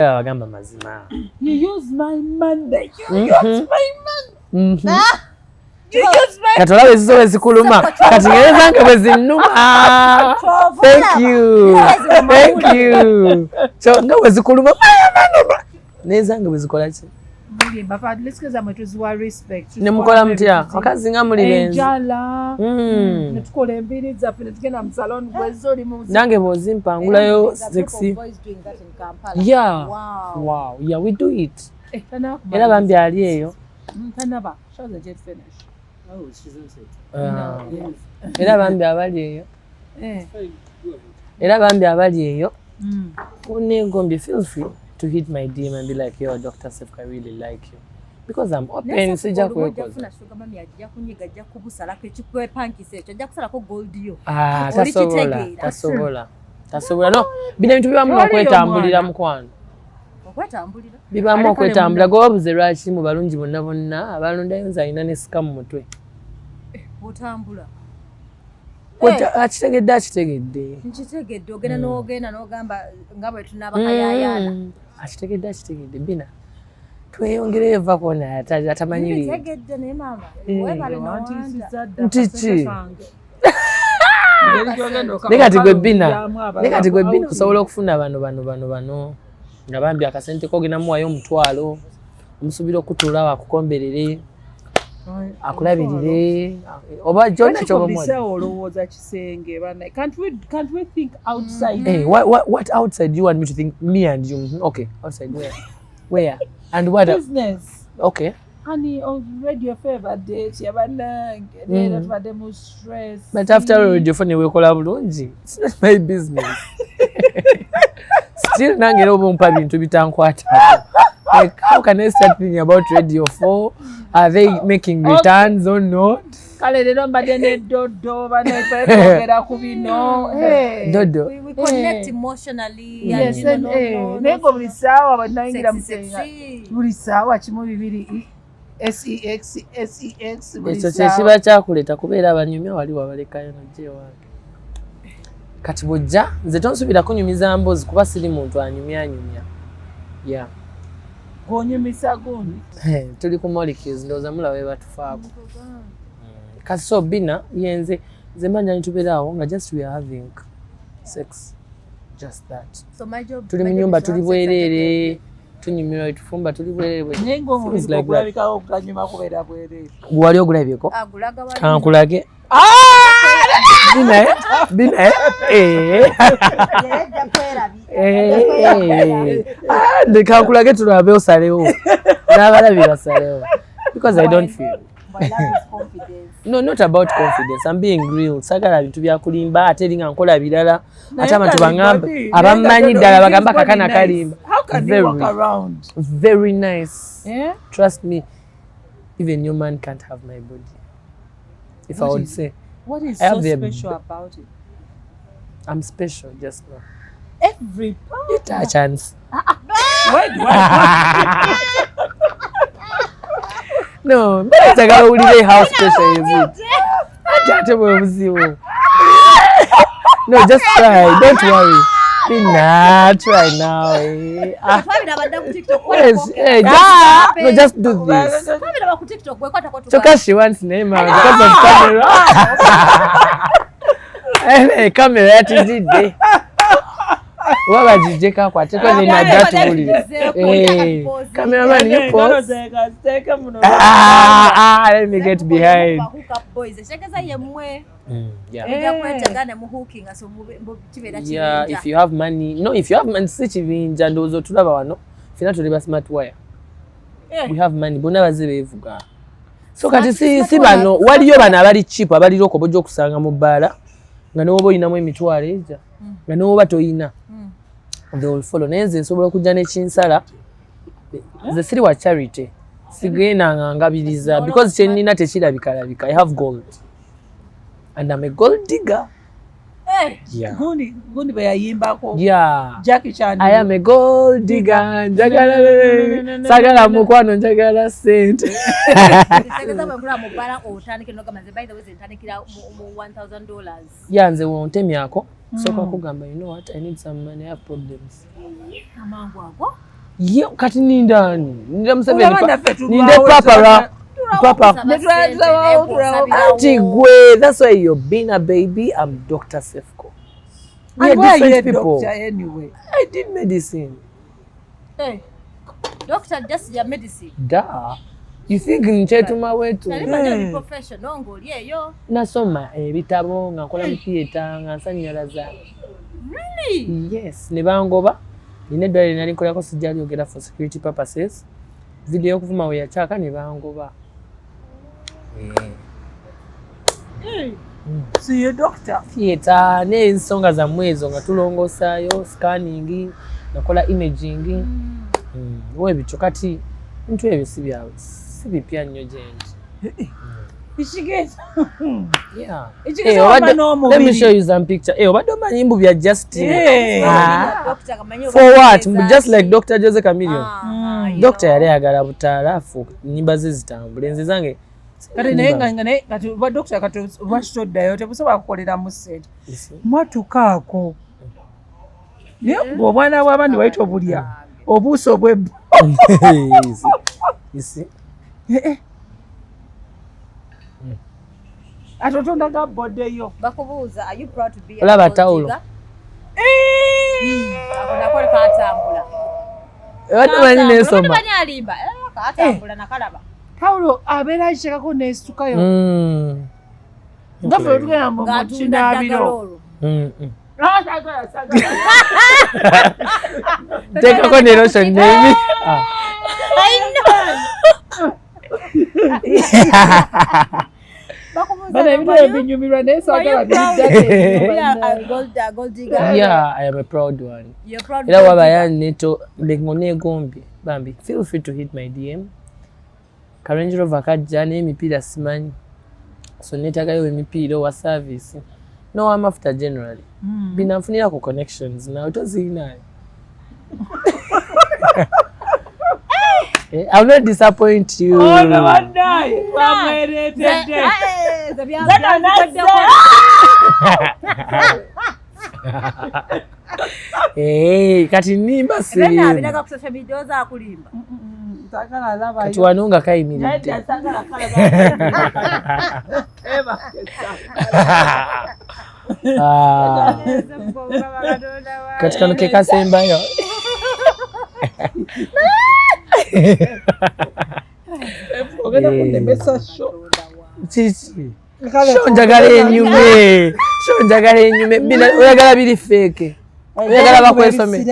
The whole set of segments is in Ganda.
Abagamba mazima. You use my money. You use my money. You use my Katolawe zizo zikuluma. Katingereza nke bwezinnuma. Thank you. Thank you. So nga bwezikuluma. Neza nga bwezikola ki? Mulimba fa let's mwetuziwa respect. Nemukola mutya? Wakazi nga muli benzi. Enjala. Netukola embiri zaffe netugenda mu salon gwezoli mu. Nange bozimpangulayo sexy. Yeah. Wow. Yeah, we do it. Era bambi ali eyo. Tanaba. Show the jet finish. Oh, she's inside. Era bambi abali eyo. Era bambi abali eyo. Unegombye feel free to hit my DM and be like, yo, Dr. Sephco, I really like you. Because I'm open. Tasobola. No, bina bintu bibamu okwetambulira mukwano. Okwetambulira? Bibamu okwetambula gobuze lwaki mu balungi bonna bonna abalondayo nze alina ne scam mu mutwe. Otambula. Akitegedde. Nkitegedde ogenda n'ogamba nga bwe tunabakayayana. Akitegedde Bina. Tweyongereyo eva kona atamanyi biri. Nkitegedde naye mama. Webale n'owanda. Ntiki. Nekati gwe Bina osobola okufuna bano. Nga bambi akasente kogenda muwayo omutwalo. Omusuubira okutuula wakukomberere. Akulabirire oba jonna kyobomwona olowooza kisenge bana can't we think outside? Hey, what outside do you want me to think? Me and you. Okay, outside where and what business? Okay, honey, already your favorite date yabanange nera tubadde mu stress, but after already phone wekola bulungi, it's not my business. Still nangera obumpa bintu bitankwata. Like, how can I start thinking about Radio 4? Are they making returns or not? Dodo. We connect emotionally. Yes, nego bulisawa banangira musenga. Bulisawa kimu bibiri. SEX. Ekyo kiba kyakuleta kubeera abanyumya wali wabalekayo nojje wange. Kati bojja nze tonsubira kunyumiza mbozi kuba siri muntu anyumya. Yeah. Gonyumisa gundi. Tuli ku molecules ndoza mulawe batufaako. Kasi so Bina yenze zembanja nitubeerawo nga just we are having sex. Just that. So my job. Tuli mu nyumba tuli bwerere. Tunyumirwa tufumba tuli bwerere. Nengo omubiri ogulabikawo okutanyuma kubeera bwerere. Wali ogulabyeko? Agulaga wali. Kankulage. Bina Kankulage tulabe osalewo. N'abalabi basalewo. Because I don't feel. My love is confidence. No, not about confidence. I'm being real. Sagala bintu bya kulimba ate linga nkola birala. Ate abantu bangamba abamanyi ddala bagamba kakana kalimba. How can you walk around? Very nice. Yeah? Trust me. Even your man can't have my body. If I would say. What is so special about it? I'm special just now. Every Get a chance. Why do I? No, but I got to how special is it? No, just try. Don't worry. Bina, try now. No, just do this. Because she wants name because of camera. Hey, camera today. What did you take? What? Because in that cameraman, you pause. Let me get behind. Yeah, if you have money. No, if you have money, such a vinge and those to love no. If you're not to smart wire. We have money, but never say so kati si bano waliyo bana abali cheap abali loko bojo kusanga mu bala nga nobo inamu emitwalo eja nga nobo toyina they will follow neze nsobola kujja ne chinsala ze siri wa charity sigena ngabiliza because chenina tekirabika I have gold and I'm a gold digger. Yeah. Gundi bayayimbako. Yeah. Jackie Chan. I am a gold digger. Njagala sagala mukwano njagala sente. Segeza bwekula mu bala otandike nogamanze by the way ntandikira mu $1,000. Yanze wontemyako. So kwa kugamba you know what I need some money I have problems. Amangu ago. Ye kati nindani ninda Museveni ninde papa Auntie Gwe, that's why you're Bina baby. I'm Dr. Sephco. We are different people. Doctor anyway. I did medicine. Hey, doctor just your medicine. Da. You think nchetuma wetu? Nalima professional ngoli eyo. Nasoma ebitabo nga nkola mu theater nga nsanyalaza. Really? Yes, ne bangoba. Nine dwali nali nkolako sijali ogera for security purposes. Video kuvuma we yachaka ne bangoba. See you doctor. Theater n'ensonga za mwezo nga tulongosayo scanning nakola imaging. Wewe bicho kati ntu ebyo sibyawe. Sibipya nnyo jendi. Ishigeza. Yeah. Let me show you some picture. Obadde omanyi mbu bya Justin. Doctor kamanyi. For what? Just like Dr. Jose Chameleon. Doctor yali agala butalafu nyimba ze zitambule nze zange. Kati naye kati ba doctor kati washoddayo tebusobola kukolera mu set. Mwatukaako. Obwana bw'abandi wayita obulya. Obuuso bwe. You see? Atotonda ga bode yo. Bakubuuza, are you proud to be a Olaba tawulo. Akona katambula. Watu bani nesoma. Bani alimba. Katambula nakalaba. Tawulo abeera akikako neesitukayo. Nga ffe tugenda mu kinaabiro. Tekako ne lotion baby. Yeah, I am a proud one. You're proud. Ila wabaya neto bengone gombi. Bambi, feel free to hit my DM. Range Rover kajja n'emipiira simanyi. So netagayo emipiira wa service. No, I'm after generally. Bina nfunira ku connections now tozinayo. I'll not disappoint you. Oh, no wonder. Hey, kati nimba siri. Nena binaga kusosha video za kulimba. Takala lava. Kati wanonga kayimiridde. Kati kano ke kasembayo. Ogenda kunemesa show. Chichi. Show njagala enyume. Show njagala enyume. Bina oyagala biri fake. Oyagala bakwesome.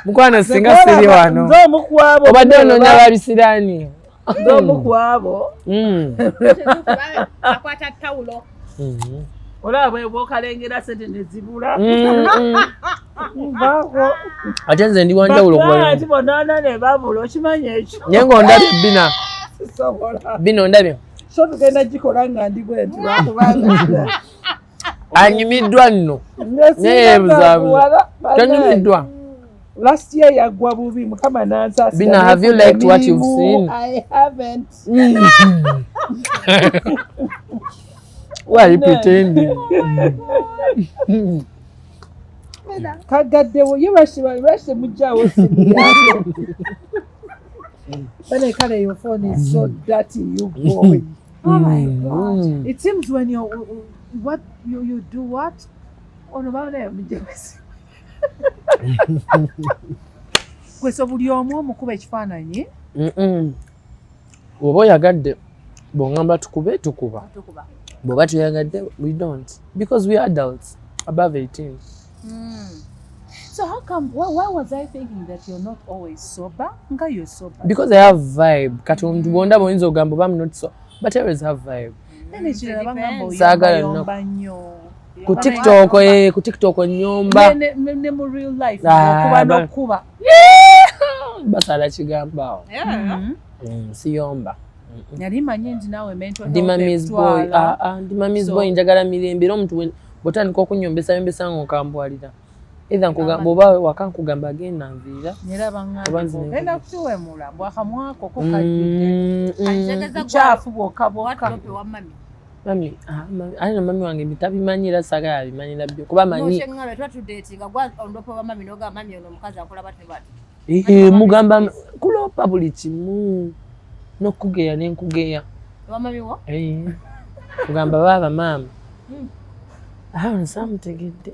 Mukwana singa siri wano. Nzo mukwabo. Obadde ononya babisirani. Nzo mukwabo. Akwata tawulo. Olaba bwokalengera sente nezibula. Ate nze ndi wanjawulo kuba. Ati bonana ne babula okimanyi ekyo. Nyengo ndabye Bina. Bino ndabye. So tugenda gikola nga ndi bwetu lwakubanga. Anyumiddwa nno. Neebuzabuza. Tanyumiddwa. Last year yagwa bubi mukama Nasasira. Bina, have you liked what you've seen? I haven't. Why are you pretending? Kagaddewo yebashe mujjawo simu yako. But color your phone is so dirty, you boy. Oh my God. It seems when you do what? Oh no, Kweso buli omu omukuba ekifaananyi. Oba oyagadde bw'ongamba tukube tukuba. Bw'oba toyagadde we don't. Because we are adults above 18. So how come, why was I thinking that you're not always sober? Nga you're sober. Because I have vibe. Kati omuntu bw'onda bw'oyinza ogamba oba I'm not so. But I always have vibe. Saagala nnyo. Ku TikTok nnyomba. Ne mu real life. Kuba n'okuba. Basala kigamba awo. Siyomba. Yali manyi nti naawe mental health. Dimamis boy. Dimamis boy njagala mirembe. Era omuntu bw'otandika okunyombesayombesa ng'okambwalira. Either nkugamba oba waka nkugamba agenda nviira. Era bangamba ogenda kukiwemula bwakamwako ko kajjudde. Kyafu bwokka bwokka. Wa mami. Mami, I don't know wange bitabimanyira saga abimanyira byo kuba manyi. No shenga betwa tudate nga gwa ondopo ba mami noga mami ono mukazi akola bate bate. Mugamba kulopa buli kimu nokugeya nenkugeya. Wa mami wo? Mugamba baba mama. Samtegedde.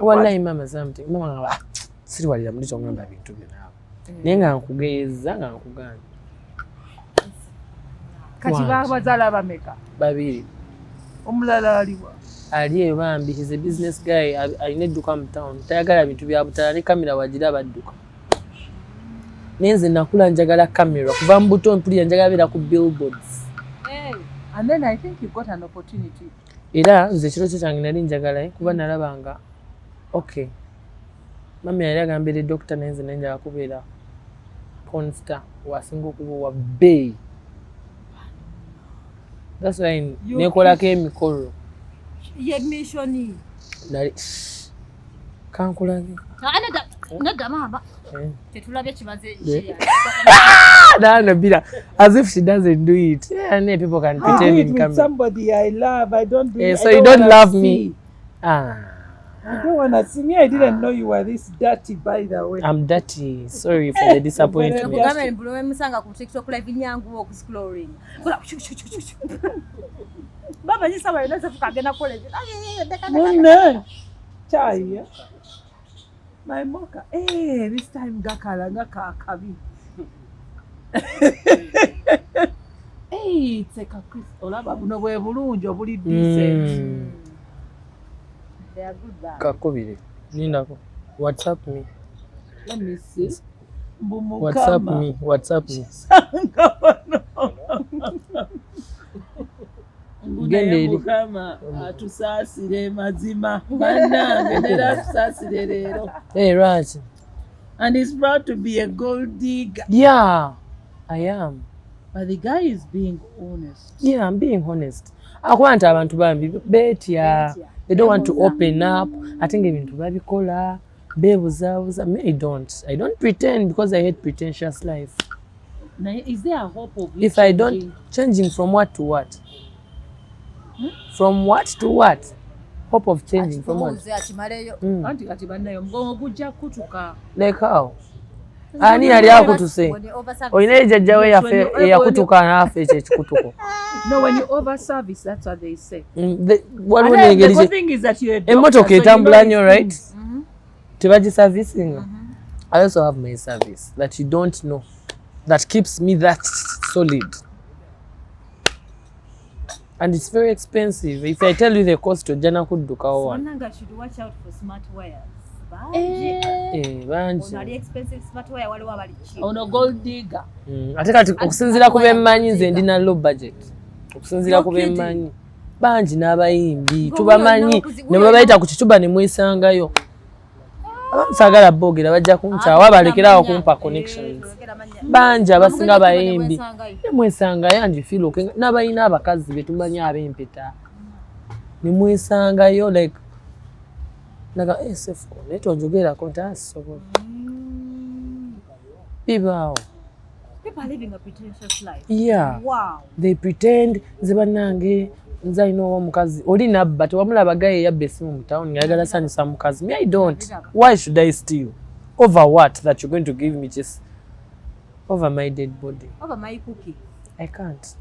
Wallahi mama something. Mama ngaba siri walira muri cyo ngamba bintu binawo. Nenga nkugeyeza nga nkugana. Kati bazala bameka? Babiri. Omulala aliwa? Ali Bambi, he's a business guy. I need to come town. Tayagala bintu bya butala ne kamera wagira badduka. Nenze nakula njagala kamera kuva mbuto mpuli njagala bera ku billboards. And then I think you got an opportunity. Era nze kiro kyange nali njagala kuba nalabanga okay. Mami yali agambira doctor nenze nenjagala kubeera porn star wasinga okuba wa bay. That's why nekolako emikolo. Ye missioni. Nali kankulage. Nada mama. Tetulabye kibaze njia. No, Bina, as if she doesn't do it. Yeah, people can pretend in camera. Somebody I love, I don't do it. So you don't love me? You don't want to see me. I didn't know you were this dirty, by the way. I'm dirty. Sorry for the disappointment. No. Chai. My mocha. Hey, this time gakala kabi. Hey, it's like a Chris. Olaba buno bwe bulungi obuli decent. They are good back. Kakobire. Nindako. WhatsApp me. Let me see. WhatsApp me. Genderi kama atusasire mazima. Bana gendera atusasire lero. Hey Raj. And he's proud to be a gold digger. Yeah, I am. But the guy is being honest. Yeah, I'm being honest. Akwanta abantu bambi betya. They don't want to open up. I think ebintu babikola bebuzabuza. Me I don't pretend because I hate pretentious life. Now, is there a hope of you if changing? I don't changing from what to what? From what to what? Hope of changing from what? Like how? Ani yali akutuse. Oyine jajjawe yakutuka nafe ekikutuko. No, when you over service, that's what they say. The good thing is that you're a doctor, so etambula nnyo, right? Tebaji servicing. I also have my service that you don't know. That keeps me that solid. And it's very expensive. If I tell you the cost, Jana could do one. Sonanga should watch out for smart wires. Banji. Expensive smart wire waliwo abali cheap. Ono gold digger. Ate kati okusinzira ku bemmanyi nze ndina low budget. Okusinzira ku bemmanyi. Banji n'abayimbi tubamanyi ne babayita ku kituba ne mwesangayo. Sagala bogera bajja kunkyawa balekerawo kumpa connections. Banji abasinga bayimbi ne mwesangayo and feel okay. N'abayina abakazi betumanyi ab'empeta. Ne mwesangayo like naga sephco neto njogera konta sobola. People are living a pretentious life. Yeah. Wow. They pretend zebanange nzaino omukazi oli nabba tewamulaba gaye yabbe esimu mu town ngayagala sanyusa mukazi. Me I don't. Why should I steal? Over what that you're going to give me just over my dead body? Over my cookie. I can't.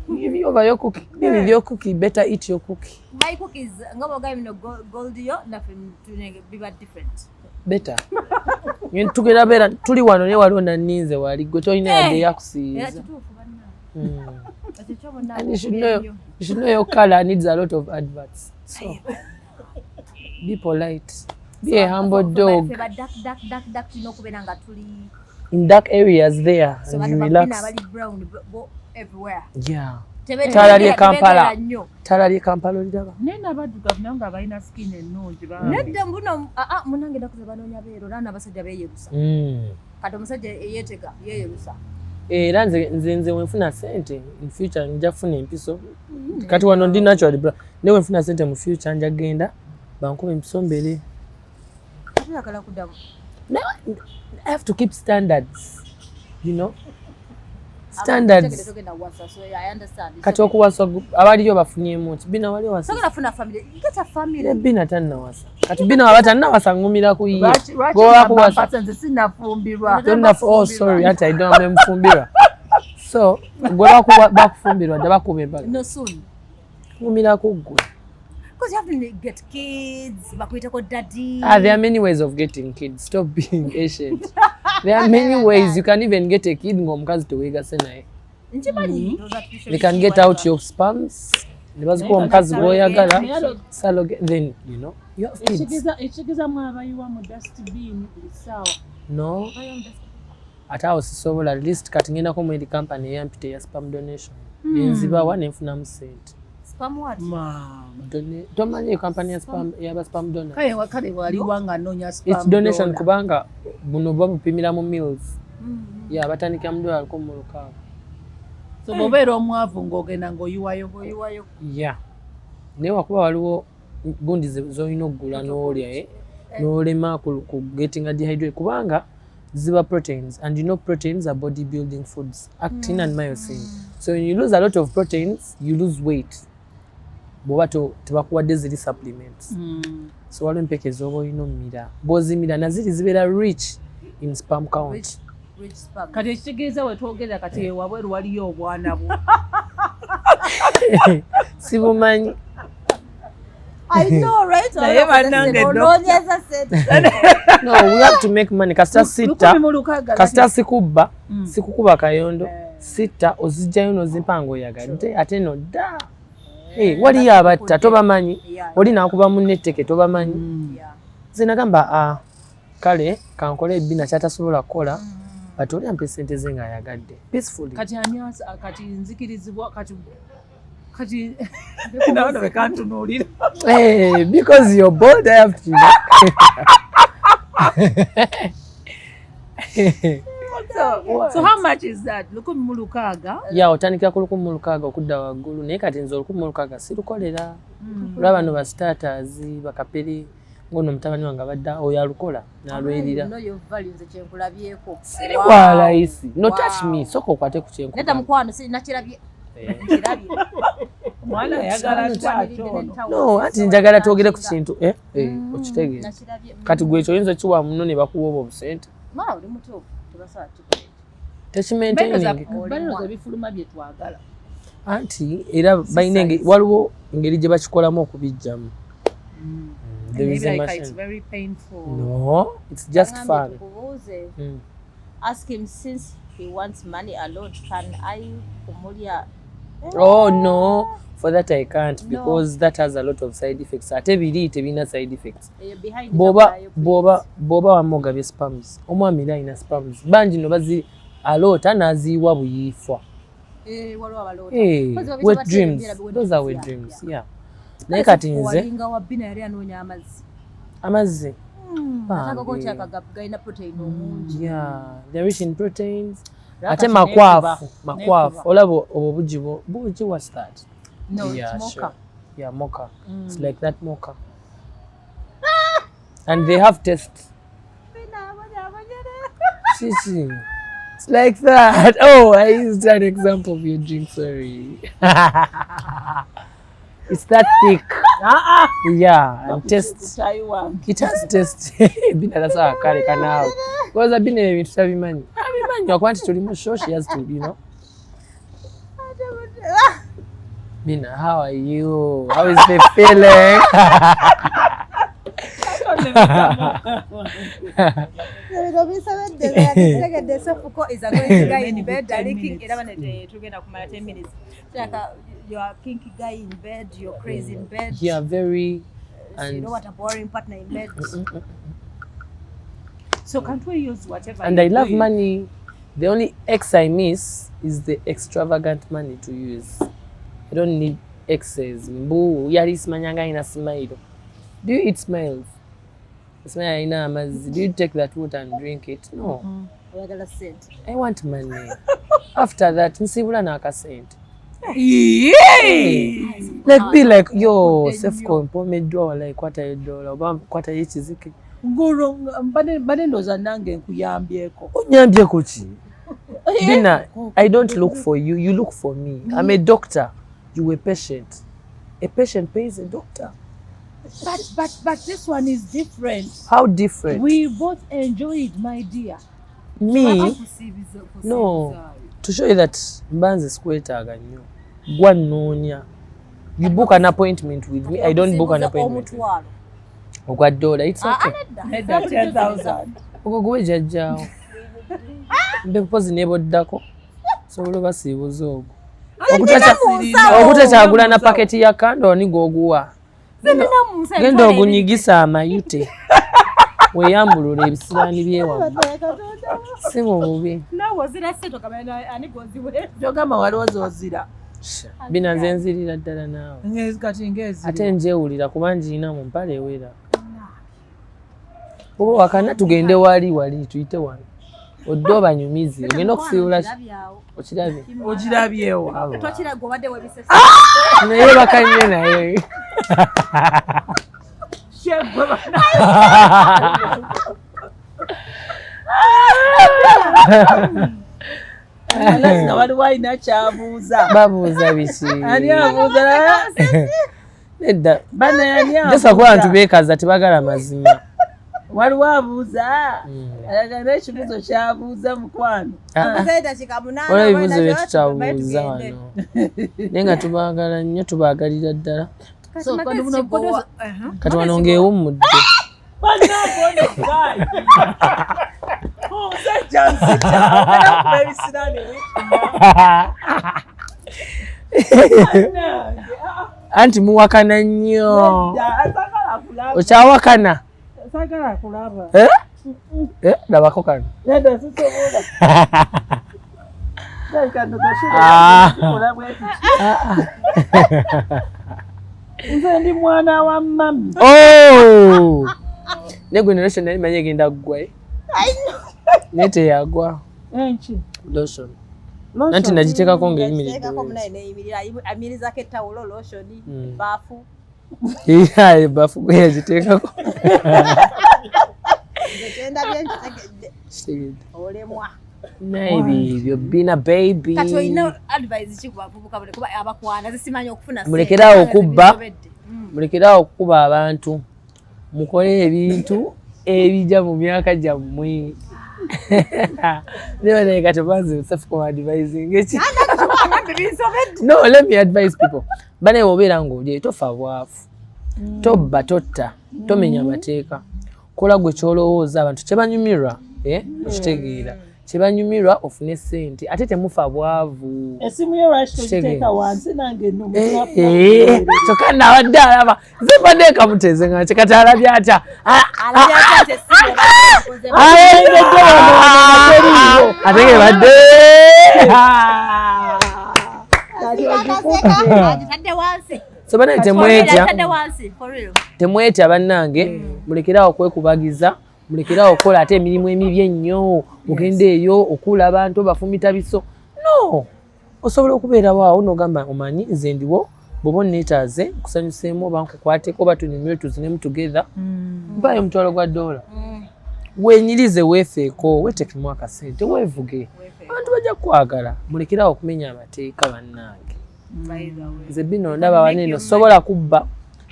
Give you over your cookie. Give me your cookie. Better eat your cookie. My cookies, ngabo gaye no gold yo nothing to be different. Better. You tugera bera tuli wano ne waliwo na ninze wali gwe toyina yadde yakusiiza. And you should know your color needs a lot of adverts. So be polite. Be a humble dog. In dark areas there, so and you relax. Everywhere. Yeah. Talali Kampala. Talali Kampala ndaba. Nena baduka nga balina skin ennungi ba. Nedda mbuno munange ndakuze banoonya beero lana abasajja beeyerusa. Kati omusajja yeetega yeeyerusa. Era nze wenfuna sente in future nja kufuna empiso. Kati wano ndi natural bra. Ne wenfuna sente mu future nja genda bankuba empiso mbere. Yakala kudamu. I have to keep standards. You know? standards kati okuwasa abaliyo bafunyemu ki Bina wali wasa Bina tannawasa kati Bina waba tannawasa ngumira ku ye oh sorry ati I don't have mfumbirwa so gwe bakufumbirwa dda bakuba embaga ngumira ku ggwe because you have to get kids bakuitako daddy there are many ways of getting kids stop being patient there are many ways you can even get a kid ng'omukazi teweegase naye they can get out your sperms nebazikuwa omukazi gwoyagala then you know you have kids ekigezamu abayiwa mu dustbin sawa no ate awo sisobola at least kati ngendako mu eri company eyampita eya sperm donation nenzibawa nenfunamu sente tomanyi company yaba sperm donor kale waliwo nga noonya sperm it's donation kubanga buno babupimira mu mills batandikira mu $1,600 so bobeera omwavu ng'ogenda ng'oyiwayo naye wakuba waliwo gundi z'olina okugula n'olya n'olema ku getting a dehydrate kubanga ziba proteins and you know proteins are body building foods actin and myosin so when you lose a lot of proteins you lose weight bwoba tebakuwadde ziri supplements so waliwo empeke z'oba olina omumira bw'ozimira naziri zibeera rich in sperm count kati ekitegeeza wetwogera kati wabweru waliyo obwana bwo sibumanyi I know, right? No, we have to make money. Kasita sikubba, sikukuba kayondo, sita ozijjayo n'ozimpango oyagadde ate nodda. Waliyo abatta tobamanyi, oli n'akuba munne etteke tobamanyi. Nze nagamba kale kankole Bina kyatasobola kukola but oli ampe ssente ze ng'ayagadde peacefully. Kati nzikirizibwa kati naona bekantunuulira because you're bold I have to so how much is that? 1,600 otandikira ku 1,600 okudda waggulu naye kati nze 1,600 sirukolera olwa bano ba starters bakapere ngono mutabani wange abadda oyo alukola n'alwerira walayisi no touch me soko okwate ku kyenku neta mukwano nakirabye mwana ayagala no ati njagala twogere ku kintu okitegeera kati gwe ekyo oyinza kiwa muno ne bakuwa obwo obusente ebifuluma bye twagala anti era balina waliwo engeri gye bakikolamu okubijjamu. It's very painful. No, it's just fun. Ask him since he wants money alone. Can I Oh no, for that I can't because that has a lot of side effects. Ate biri tebina side effects. Boba wamugabye spams. Omwami alina spams. Bangi no bazi alota naziwa buyifwa. Wet dreams. Those are wet dreams. Yeah. Naye kati nze walinga wa Bina yali anoonya amazzi. Gayina protein omungi. Yeah, they're rich in proteins. Ate makwafu. Olaba obuji what's that? No, it's mocha. Sure. Yeah, mocha. It's like that mocha. And they have taste. It's like that. Oh, I used an example of your drink, sorry. It's that thick. Yeah, and taste. It has taste. Bina that's how I carry now. Because I've been in it to have money. You're going to remove show she has to, you know. Bina, how are you? How is the feeling? The sephco is a going guy in bed. Leaking 10 minutes. You're a kinky guy in bed. You're crazy in bed. Yeah, very. And you know what a boring partner in bed. So can't we use whatever? And I love money. The only X I miss is the extravagant money to use. I don't need X's. Mboo, yari smanyanga ina smile. Do you eat smiles? Smile ina amazi. Do you take that water and drink it? No. I want money. After that, nsibula na akasente. Like be like, yo, sephco mpomedwa like $2, kwata yechizike. Nguru mbane ndoza nange nkuyambyeko. Onyambyeko ki? Bina, I don't look for you, you look for me. I'm a doctor, you a patient. A patient pays a doctor. But this one is different. How different? We both enjoy it, my dear. Me? No. To show you that mbanze sikwetaaga nnyo. Gwa nnoonya. You book an appointment with me. I don't book an appointment. Ogwa $1. It's okay. Nedda 10,000. Ogwo gwe jajjaawo. Mbe kupozi neeboddako. Sobola basiibuza ogwo. Okutakyagula na paketi ya kando ni gwoguwa. Genda ogunyigisa amayute. Weyambulula ebisiraani byewamu. Si mu bubi. Jogama waliwo z'ozira. Bina nze nzirira ddala naawe. Ate njewulira kuba ngiina mu mpale ewera. Oba wakana tugende wali tuyite wano. Odde obanyumizi ogenda okufiibula okirabye. Ogirabyewa. Naye bakanye naye. Lazima waliwo alina kyabuuza. Babuuza biki? Ani abuuza? Nedda. Bana yani abuuza. Jasa kuba abantu beekaza tebagala mazima. Waliwo abuuza. Alagala ekibuuzo kyabuuza mukwano. Olwo ebibuuzo bye tutabuuza wano. Naye nga tubaagala nnyo tubaagalira ddala. Kati wano ng'ewummudde. Anti muwakana nnyo. Okyawakana? Sagala kulaba. Labako kano. Nedda sisobola. Nze ndi mwana wa mami. Ne generation nali manye genda ggwa. Nete yagwa. Enki. Lotion. Nanti nagiteekako ng'eyimiridde. Amirizako ettawulo lotion baafu. Baafu gwe yagiteekako. Olemwa. Naye Bina baby. Kati olina advice ki ku bavubuka kuba abakwana zisimanyi okufuna ssente. Mulekeraawo okubba. Mulekeraawo okukuba abantu. Mukole ebintu ebijja mu myaka gyammwe. Never like at once sephco advising. No, let me advise people. Bane obeera ng'oli tofa bwafu. Tobba totta. Tomenya mateeka. Kola gwe kyolowooza abantu kyebanyumirwa. Okitegeera. Kyebanyumirwa ofune ssente ate temufa bwavu. Essimu yo lwaki togiteeka wansi nange nno kyokka nawadde alaba nze mbadde kamuteze nga kati alabye atya ate ngebadde so bane temwetya bannange mulekerawo okwekubagiza mulekerawo okukola ate emirimu emibi ennyo ogende eyo okuula abantu bafumita biso no osobola okubeerawo awo n'ogamba omanyi nze ndiwo bw'oba onneetaaze kusanyuseemu oba nkukwateko oba tunyumire tuzinemu together mpaayo omutwalo gwa $1 wenyirize weefeeko weetekemu akasente weevuge abantu bajja kukwagala mulekerawo okumenya amateeka bannange nze Bina ndaba waneeno sobola kubba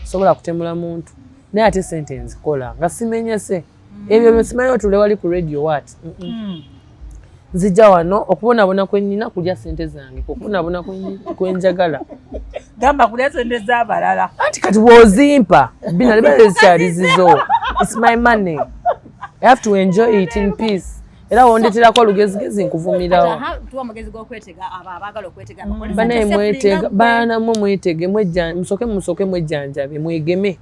sobola kutemula muntu naye ate sente nzikola nga simenyese ebyo bisimanyi otule wali ku radio what nzijja wano okubonabona kwe nnina kulya sente zange okubonabona kwe njagala gamba kulya sente z'abalala anti kati bw'ozimpa Bina liba likyalizizo it's my money I have to enjoy it in peace era wondeterako olugezigezi nkuvumirawo banaye mwetega baana mwe mwetege musoke mwejjanjabe mwegeme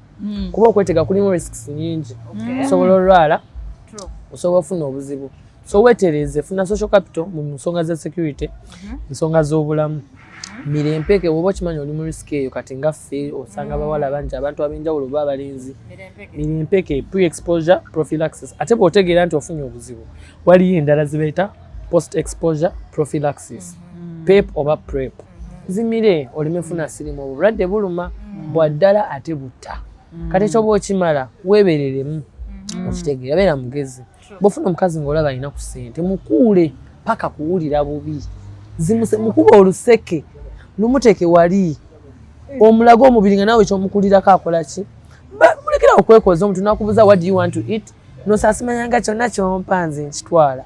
kuba okwetega kulimu risks nyingi osobola olwala osobola ofuna obuzibu so wetereze funa social capital mu nsonga za security nsonga z'obulamu mirempeke woba okimanyi oli mu risk eyo kati nga ffe osanga bawala bangi abantu ab'enjawulo baba balenzi mirempeke pre-exposure prophylaxis ate bw'otegeera nti ofunye obuzibu waliyo endala zibayita post-exposure prophylaxis pep oba prep zimire oleme funa sirimu obulwadde buluma bwaddala ate butta kati ekyoba okimala weebereremu okitegeera beera mugezi bw'ofuna omukazi ng'olaba alina ku ssente mukuule paka kuwulira bubi zimuse mukuba oluseke lumuteke wali omulago omubiri nga nawe kyomukulirako akola ki mulekera okwekoza omuntu nakubuza what do you want to eat nosasimanyanga kyonna kyompanze nkitwala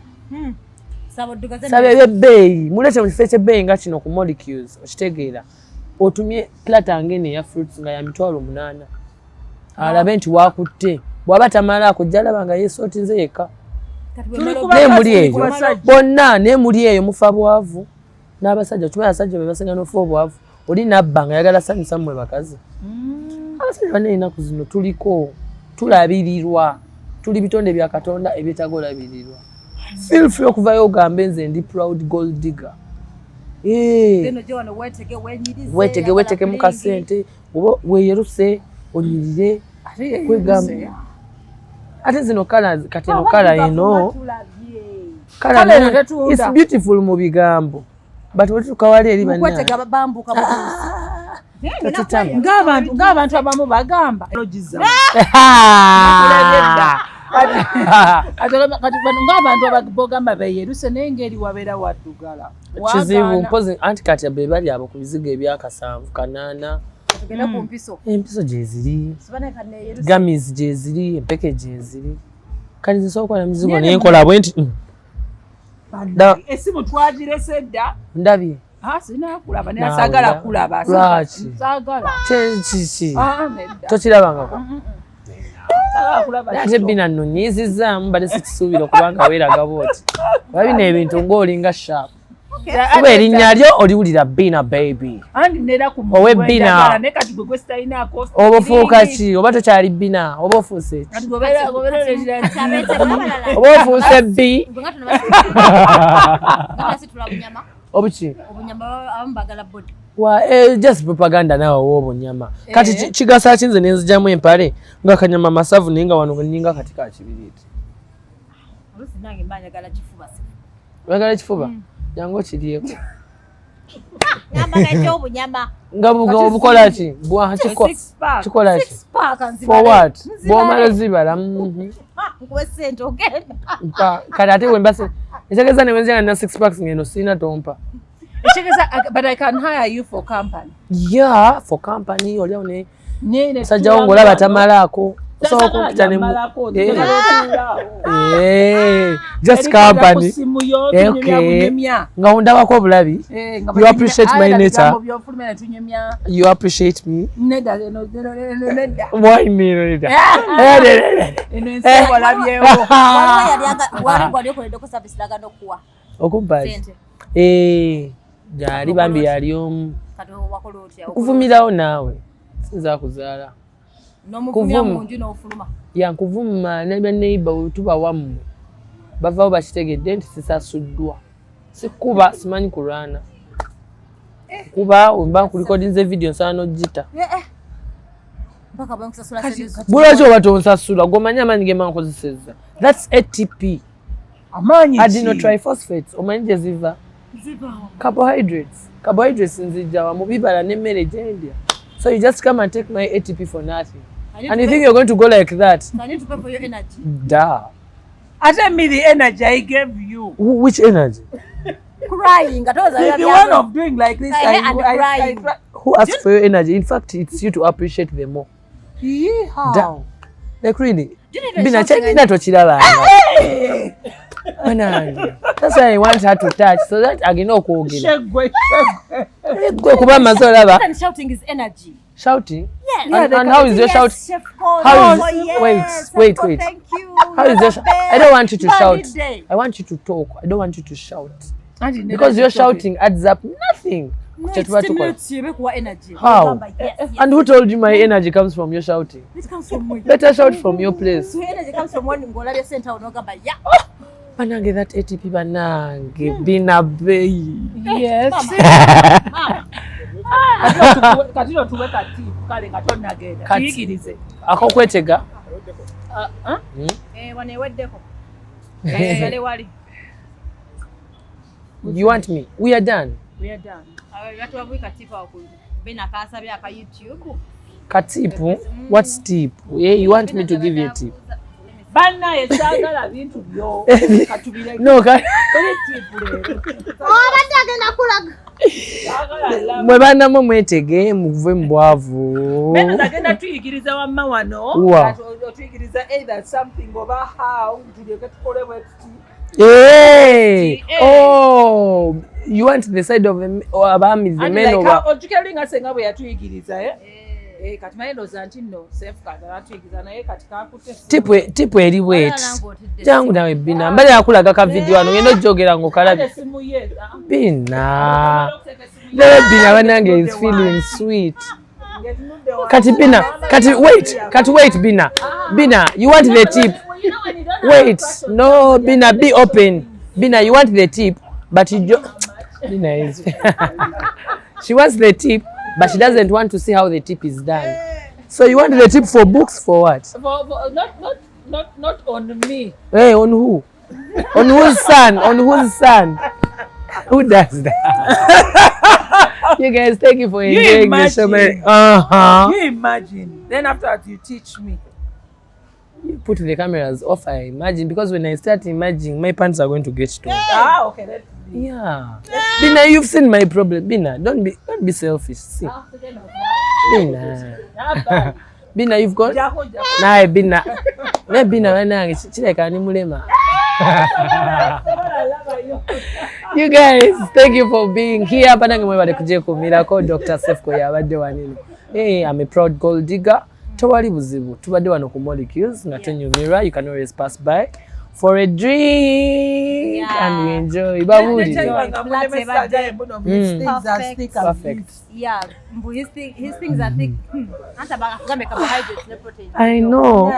sabe ebbeeyi mulete mu kifo ekyebbeeyi nga kino ku molecules okitegeera otumye plata ngene ya fruits nga ya 8,000 alabe nti wakutte bw'aba tamala akujja alaba nga yeesootinze yekka nemuli eyo bonna nemuli eyo mufa bwavu n'abasajja kimala abasajja be basinga n'ofa obwavu oli nabba nga yagala sanyusa mmwe bakazi abasajja bana ennaku zino tuliko tulabirirwa tuli bitonde bya Katonda ebyetaaga olabirirwa feel free okuvayo ogambe nze ndi proud gold digger wetege mu kasente oba weeyeruse onyirire kwegamba ate zino kala kateno kala eno kala it's beautiful mu bigambo but wetu kawali eri banna kwetega bambuka ng'abantu abamu bagamba ng'abantu abagamba beeyeruse naye ngeri wabeera waddugala kizibu mpozi anti kati be bali abo ku bizigo ebyakasanvu kanaana empiso gyeziri gamis gyeziri empeke gyeziri kati zisobola mizigo naye nkola bwe nti esimu twagirese dda ndabye sinakulaba naye asagala kulaba sagala kiki tokirabangako ate Bina nno nyiizizaamu bade sikisuubira okubanga weeraga booti kuba bino ebintu ng'olinga sharp kuba erinnya lyo oliwulira Bina baby owe Bina oba ofuuka ki oba tokyali Bina oba ofuuse ki oba ofuuse B obuki just propaganda nawe owobunyama kati kigasa kinze nenzijjamu empale nga kanyama masavu naye nga wano nninga kati ka kibiriiti oyagala kifuba jangu okirieko nga obukola ki kikola ki for what bwomala zibala kati ate wembase ekitegeeza newenzanga na 6 packs ngeno sirina tompa but I can hire you for company. Yeah, for company. Oli one. Sajja wongola batamalaako. So kumpita ne just company. Okay. Nga ondabako obulabi. You appreciate my nature. You appreciate me. Why me? Okumpali. Jali bambi yali omu okuvumirawo naawe sinza kuzaala nkuvuma neighbor wetuba wammwe bavaawo bakitegedde nti sisasuddwa sikuba simanyi kulwana kuba wemba nkulikodinze video nsala n'ogita bulwaki oba tonsasula gomanya amaanyi gemba nkozesezza that's ATP adenotriphosphates omanyi gye ziva carbohydrates nzijja mu bibala n'emmere gyendya so you just come and take my ATP for nothing and you think you're going to go like that. So I need to pay for your energy. Da. Tell me the energy I gave you. Which energy? Crying. The one of doing like this and crying. Who asked for your energy? In fact, it's you to appreciate them more. Yeehaw. Da. Like really. Bina cheki na tochilala. That's why I want her to touch so that agenda okwogera. Gwe kuba mazola ba. Shouting is energy. Shouting? Yes. And how is your shout? Wait. Thank you. How is your shout? I don't want you to shout. I want you to talk. I don't want you to shout. Because your shouting adds up nothing. No, it stimulates you, make energy. How? Yes. And who told you my energy comes from your shouting? It comes from where? Better shout from your place. So energy comes from when you the center or no yeah. Banange that ATP banange Bina baby. Yes. Katino tuweka tipu kale katona agenda. Kiyigirize. Ako kwetega. Waneweddeko. Kale wali. You want me? We are done. We are done. Yatuwavuye katipu ako Bina kasabye aka YouTube. Katipu? What's tip? Yeah, you want me to give you a tip? Bana esagala bintu byo katubile. No ka. Abadde agenda kulaga. Mwe bana mwe mwetege muve mbwavu. Bena agenda tuyigiriza wamma wano. Tuyigiriza either something oba how tuleke tukole bwetuti. Hey! Oh, you want the side of abami the men over. Ojikelinga senga bwe yatuyigiriza kati mayendo zanti no sephco atuyigiriza naye kati kakute. Tipu eri wet. Jangu nawe Bina. Mbali yakulaga ka video wano ngendo jogera ngokala. Bina. Bina wanange is feeling sweet. Kati Bina, kati wait Bina. Bina, you want the tip? Wait, no Bina, be open. Bina, you want the tip, but Bina is she wants the tip, but she doesn't want to see how the tip is done. So you want the tip for books for what? For not on me. Hey, on who? On whose son? On whose son? Who does that? You guys, thank you for enjoying the show. You imagine. Then after that, you teach me. You put the cameras off, I imagine, because when I start imagining, my pants are going to get torn. Okay. Let's Yeah. Bina, you've seen my problem. Bina, don't be selfish. See. Bina. Bina, you've got. Nah, Bina. Ne Bina, wanange chileka ni mulema. You guys, thank you for being here. Panange mwebale kuje kumira ko Dr. Sephco yabadde wanino. Hey, I'm a proud gold digger. Tewali buzibu. Tubadde wano ku molecules na Tenyumira. You can always pass by for a drink and we enjoy. Babie. Perfect. Yeah, his things are thick. I know.